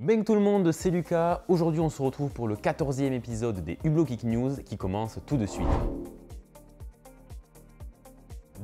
Bang tout le monde, c'est Lucas. Aujourd'hui on se retrouve pour le 14e épisode des Hublot Geek News qui commence tout de suite.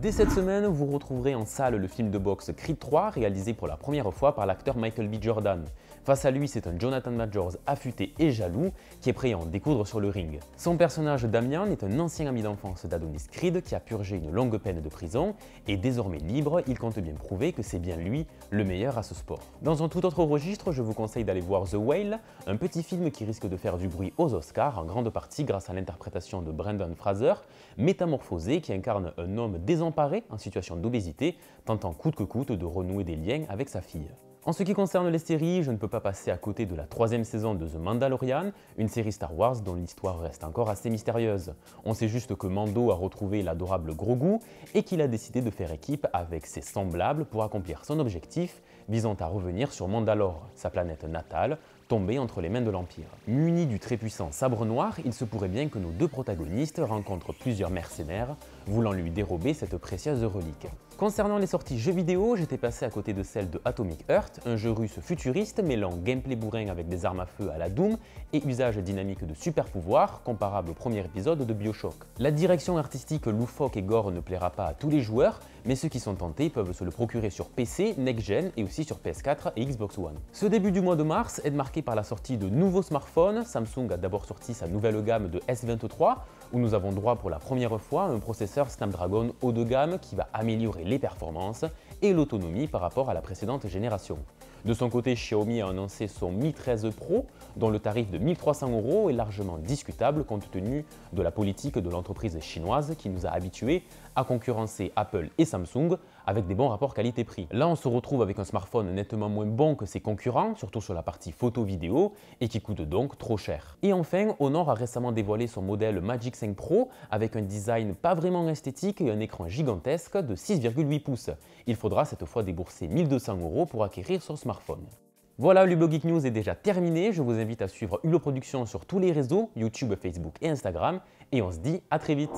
Dès cette semaine, vous retrouverez en salle le film de boxe Creed 3 réalisé pour la première fois par l'acteur Michael B. Jordan. Face à lui, c'est un Jonathan Majors affûté et jaloux qui est prêt à en découdre sur le ring. Son personnage Damian est un ancien ami d'enfance d'Adonis Creed qui a purgé une longue peine de prison et désormais libre, il compte bien prouver que c'est bien lui le meilleur à ce sport. Dans un tout autre registre, je vous conseille d'aller voir The Whale, un petit film qui risque de faire du bruit aux Oscars en grande partie grâce à l'interprétation de Brendan Fraser, métamorphosé qui incarne un homme désemparé en situation d'obésité, tentant coûte que coûte de renouer des liens avec sa fille. En ce qui concerne les séries, je ne peux pas passer à côté de la 3e saison de The Mandalorian, une série Star Wars dont l'histoire reste encore assez mystérieuse. On sait juste que Mando a retrouvé l'adorable Grogu et qu'il a décidé de faire équipe avec ses semblables pour accomplir son objectif visant à revenir sur Mandalore, sa planète natale, tombée entre les mains de l'Empire. Munis du très puissant sabre noir, il se pourrait bien que nos deux protagonistes rencontrent plusieurs mercenaires voulant lui dérober cette précieuse relique. Concernant les sorties jeux vidéo, j'étais passé à côté de celle de Atomic Heart, un jeu russe futuriste mêlant gameplay bourrin avec des armes à feu à la Doom et usage dynamique de super pouvoirs, comparable au premier épisode de BioShock. La direction artistique loufoque et gore ne plaira pas à tous les joueurs, mais ceux qui sont tentés peuvent se le procurer sur PC, next-gen et aussi sur PS4 et Xbox One. Ce début du mois de mars est marqué par la sortie de nouveaux smartphones. Samsung a d'abord sorti sa nouvelle gamme de S23, où nous avons droit pour la première fois à un processeur Snapdragon haut de gamme qui va améliorer les performances et l'autonomie par rapport à la précédente génération. De son côté, Xiaomi a annoncé son Mi 13 Pro, dont le tarif de 1 300 € est largement discutable compte tenu de la politique de l'entreprise chinoise qui nous a habitués à concurrencer Apple et Samsung avec des bons rapports qualité-prix. Là, on se retrouve avec un smartphone nettement moins bon que ses concurrents, surtout sur la partie photo-vidéo, et qui coûte donc trop cher. Et enfin, Honor a récemment dévoilé son modèle Magic 5 Pro avec un design pas vraiment esthétique et un écran gigantesque de 6,8 pouces. Il faudra cette fois débourser 1 200 € pour acquérir son smartphone. Voilà, l'Hublot Geek News est déjà terminé. Je vous invite à suivre Hublot Productions sur tous les réseaux, YouTube, Facebook et Instagram. Et on se dit à très vite.